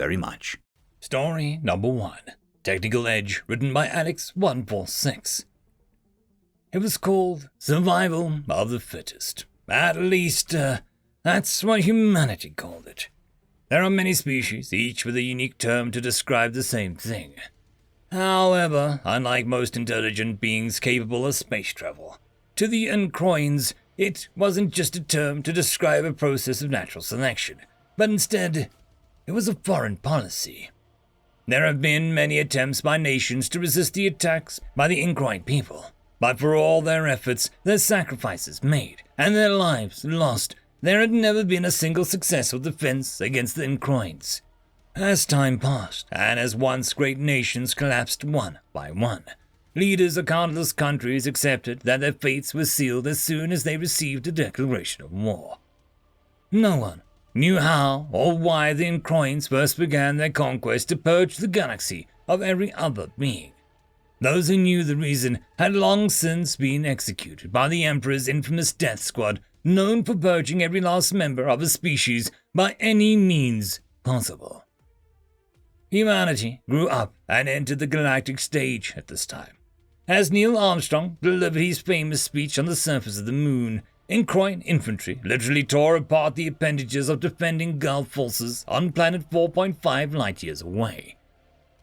very much. Story number 1. Technical Edge, written by Alex146. It was called Survival of the Fittest. At least, that's what humanity called it. There are many species, each with a unique term to describe the same thing. However, unlike most intelligent beings capable of space travel, to the Ancroins, it wasn't just a term to describe a process of natural selection, but instead, it was a foreign policy. There have been many attempts by nations to resist the attacks by the Ancroin people, but for all their efforts, their sacrifices made, and their lives lost, there had never been a single successful defense against the Ancroins. As time passed, and as once great nations collapsed one by one, leaders of countless countries accepted that their fates were sealed as soon as they received a declaration of war. No one knew how or why the Ancroins first began their conquest to purge the galaxy of every other being. Those who knew the reason had long since been executed by the Emperor's infamous death squad, known for purging every last member of a species by any means possible. Humanity grew up and entered the galactic stage at this time. As Neil Armstrong delivered his famous speech on the surface of the moon, Ancroin infantry literally tore apart the appendages of defending Gulf forces on planet 4.5 light-years away.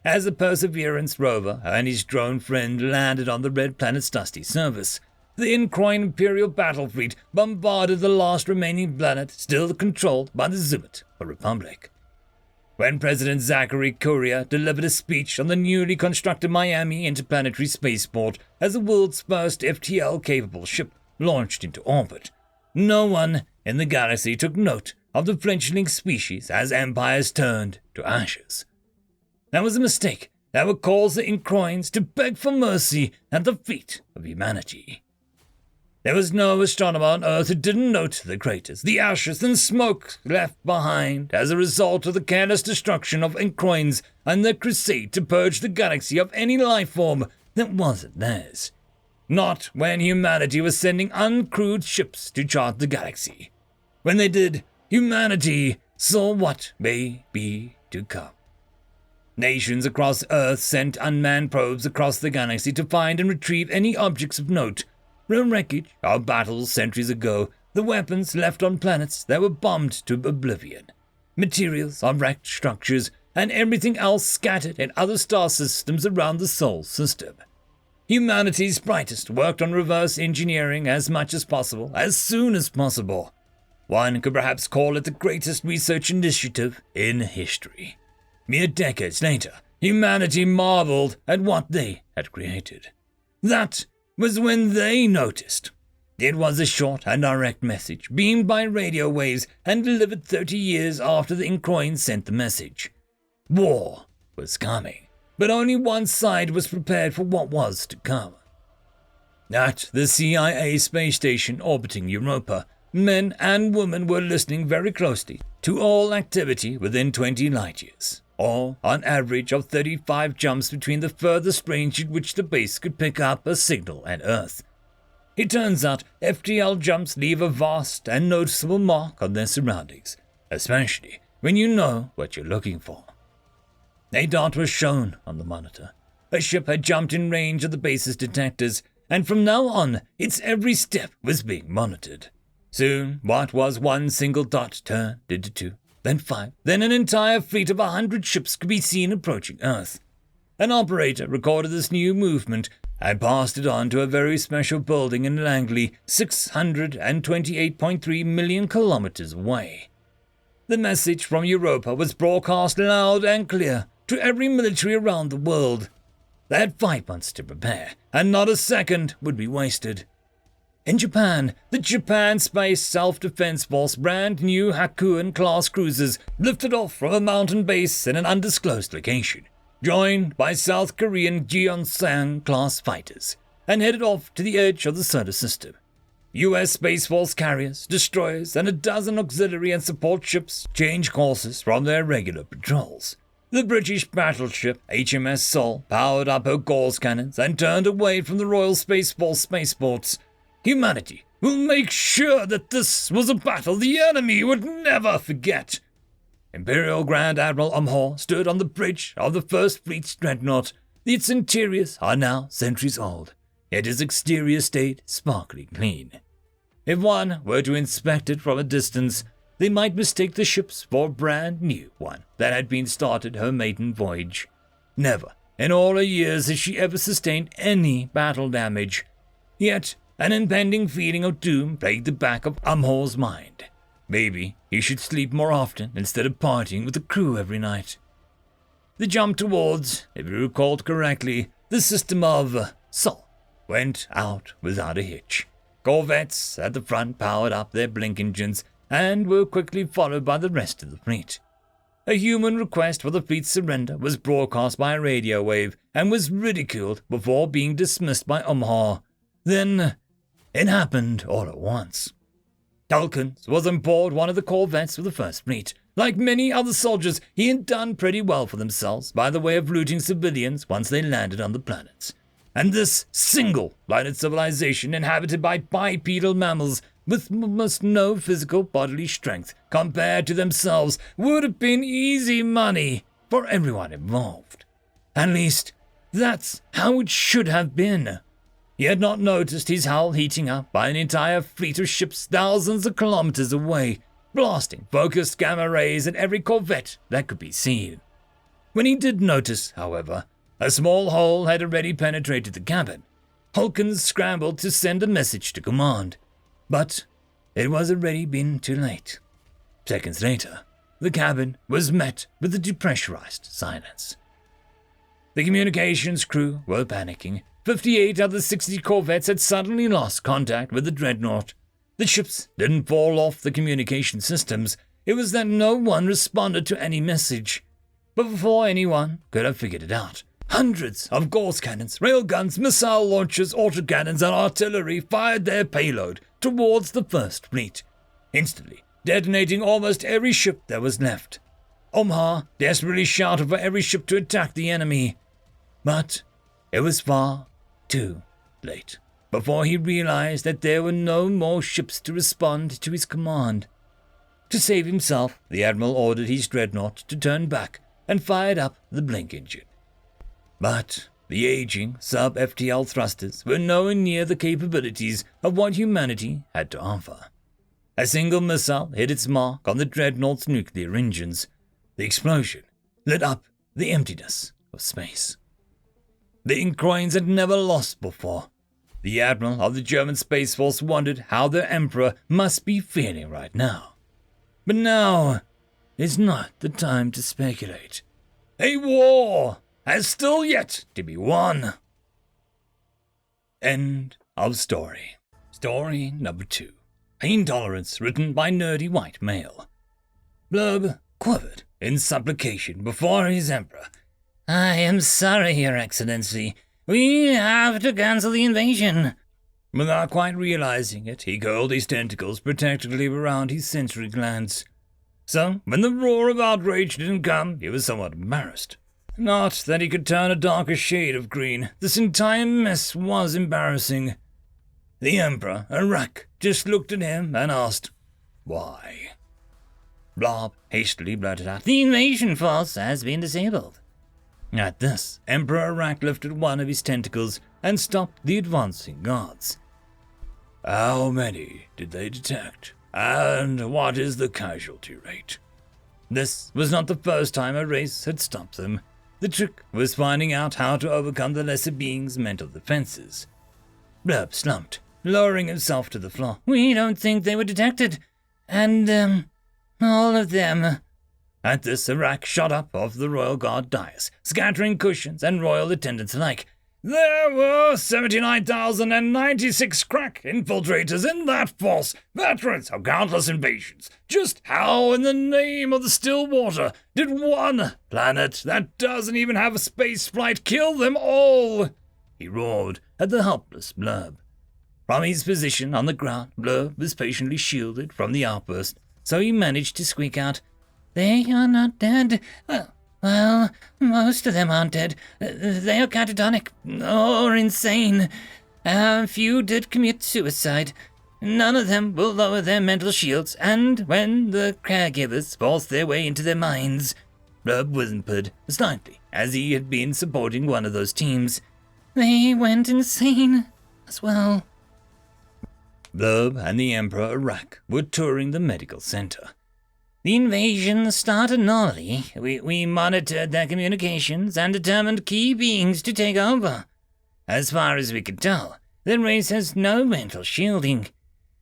As the Perseverance rover and his drone friend landed on the red planet's dusty surface, the Ancroin Imperial battle fleet bombarded the last remaining planet still controlled by the Zubit, or Republic. When President Zachary Courier delivered a speech on the newly constructed Miami Interplanetary Spaceport as the world's first FTL-capable ship launched into orbit, no one in the galaxy took note of the fledgling species as empires turned to ashes. That was a mistake that would cause the Ancroins to beg for mercy at the feet of humanity. There was no astronomer on Earth who didn't note the craters, the ashes and smoke left behind as a result of the careless destruction of Ancroins and their crusade to purge the galaxy of any life form that wasn't theirs. Not when humanity was sending uncrewed ships to chart the galaxy. When they did, humanity saw what may be to come. Nations across Earth sent unmanned probes across the galaxy to find and retrieve any objects of note. The wreckage of battles centuries ago, the weapons left on planets that were bombed to oblivion, materials on wrecked structures, and everything else scattered in other star systems around the Sol system. Humanity's brightest worked on reverse engineering as much as possible, as soon as possible. One could perhaps call it the greatest research initiative in history. Mere decades later, humanity marveled at what they had created. That was when they noticed. It was a short and direct message, beamed by radio waves and delivered 30 years after the Ancroins sent the message. War was coming, but only one side was prepared for what was to come. At the CIA space station orbiting Europa, men and women were listening very closely to all activity within 20 light-years, or on average of 35 jumps between the furthest range at which the base could pick up a signal at Earth. It turns out FTL jumps leave a vast and noticeable mark on their surroundings, especially when you know what you're looking for. A dot was shown on the monitor. A ship had jumped in range of the base's detectors, and from now on, its every step was being monitored. Soon, what was one single dot turned into 2, then 5, then an entire fleet of 100 ships could be seen approaching Earth. An operator recorded this new movement and passed it on to a very special building in Langley, 628.3 million kilometers away. The message from Europa was broadcast loud and clear to every military around the world. They had 5 months to prepare, and not a second would be wasted. In Japan, the Japan Space Self-Defense Force brand new Hakuin-class cruisers lifted off from a mountain base in an undisclosed location, joined by South Korean Gyeongsang-class fighters, and headed off to the edge of the solar system. U.S. Space Force carriers, destroyers, and a dozen auxiliary and support ships changed courses from their regular patrols. The British battleship HMS Sol powered up her Gauss cannons and turned away from the Royal Space Force spaceports. Humanity will make sure that this was a battle the enemy would never forget. Imperial Grand Admiral Umhor stood on the bridge of the First Fleet's dreadnought. Its interiors are now centuries old, yet its exterior stayed sparkling clean. If one were to inspect it from a distance, they might mistake the ships for a brand new one that had been started her maiden voyage. Never in all her years has she ever sustained any battle damage. Yet an impending feeling of doom plagued the back of Umhor's mind. Maybe he should sleep more often instead of partying with the crew every night. The jump towards, if you recalled correctly, the system of Sol went out without a hitch. Corvettes at the front powered up their blink engines and were quickly followed by the rest of the fleet. A human request for the fleet's surrender was broadcast by a radio wave and was ridiculed before being dismissed by Umhor. Then it happened all at once. Tulkins was on board one of the corvettes of the First Fleet. Like many other soldiers, he had done pretty well for themselves by the way of looting civilians once they landed on the planets. And this single-planet civilization inhabited by bipedal mammals with almost no physical bodily strength compared to themselves would have been easy money for everyone involved. At least, that's how it should have been. He had not noticed his hull heating up by an entire fleet of ships thousands of kilometers away, blasting focused gamma rays at every corvette that could be seen. When he did notice, however, a small hole had already penetrated the cabin. Hulkins scrambled to send a message to command, but it was already been too late. Seconds later, the cabin was met with a depressurized silence. The communications crew were panicking. 58 of the 60 corvettes had suddenly lost contact with the dreadnought. The ships didn't fall off the communication systems. It was that no one responded to any message. But before anyone could have figured it out, hundreds of Gauss cannons, railguns, missile launchers, autocannons, and artillery fired their payload towards the First Fleet, instantly detonating almost every ship that was left. Umhor desperately shouted for every ship to attack the enemy. But it was far too late before he realized that there were no more ships to respond to his command. To save himself, the Admiral ordered his dreadnought to turn back and fired up the blink engine. But the aging sub-FTL thrusters were nowhere near the capabilities of what humanity had to offer. A single missile hit its mark on the dreadnought's nuclear engines. The explosion lit up the emptiness of space. The Incroyans had never lost before. The Admiral of the German Space Force wondered how their Emperor must be feeling right now. But now is not the time to speculate. A war has still yet to be won. End of story. Story number 2. Pain Tolerance, written by nerdy white male. Blurb quivered in supplication before his Emperor. I am sorry, Your Excellency. We have to cancel the invasion. Without quite realizing it, he curled his tentacles protectively around his sensory glands. So, when the roar of outrage didn't come, he was somewhat embarrassed. Not that he could turn a darker shade of green. This entire mess was embarrassing. The Emperor, Arak, just looked at him and asked, Why? Blob hastily blurted out, The invasion force has been disabled. At this, Emperor Arak lifted one of his tentacles and stopped the advancing guards. How many did they detect? And what is the casualty rate? This was not the first time a race had stopped them. The trick was finding out how to overcome the lesser being's mental defenses. Blurb slumped, lowering himself to the floor. We don't think they were detected. And, all of them. At this, Arak shot up off the Royal Guard dais, scattering cushions and royal attendants alike. There were 79,096 crack infiltrators in that force, veterans of countless invasions. Just how in the name of the still water did one planet that doesn't even have a space flight kill them all? He roared at the helpless Blurb. From his position on the ground, Blurb was patiently shielded from the outburst, so he managed to squeak out, They are not dead. Well, most of them aren't dead. They are catatonic or insane. A few did commit suicide. None of them will lower their mental shields, and when the caregivers force their way into their minds, Blurb whimpered slightly as he had been supporting one of those teams. They went insane as well. Blurb and the Emperor Arak were touring the medical center. The invasion started normally. We monitored their communications and determined key beings to take over. As far as we could tell, the race has no mental shielding.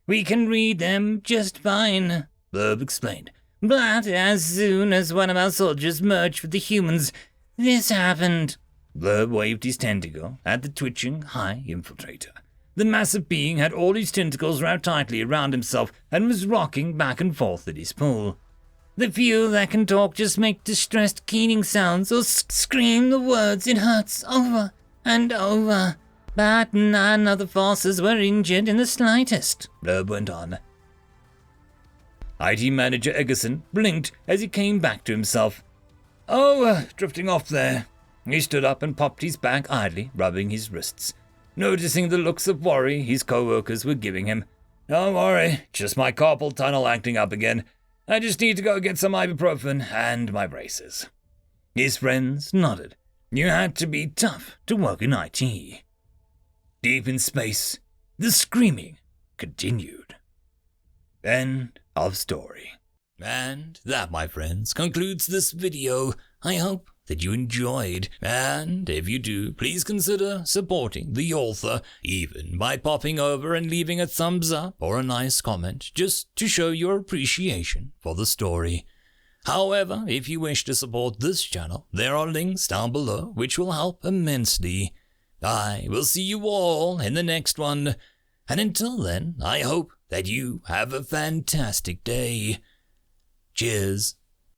We can read them just fine, Blurb explained. But as soon as one of our soldiers merged with the humans, this happened. Blurb waved his tentacle at the twitching high infiltrator. The massive being had all his tentacles wrapped tightly around himself and was rocking back and forth at his pull. The few that can talk just make distressed keening sounds or scream the words it hurts over and over. But none of the forces were injured in the slightest, Blurb went on. IT Manager Eggerson blinked as he came back to himself. Drifting off there. He stood up and popped his back idly, rubbing his wrists, noticing the looks of worry his co-workers were giving him. Don't worry, just my carpal tunnel acting up again. I just need to go get some ibuprofen and my braces. His friends nodded. You had to be tough to work in IT. Deep in space, the screaming continued. End of story. And that, my friends, concludes this video. I hope that you enjoyed, and if you do, please consider supporting the author, even by popping over and leaving a thumbs up or a nice comment, just to show your appreciation for the story. However, if you wish to support this channel, there are links down below which will help immensely. I will see you all in the next one, and until then, I hope that you have a fantastic day. Cheers.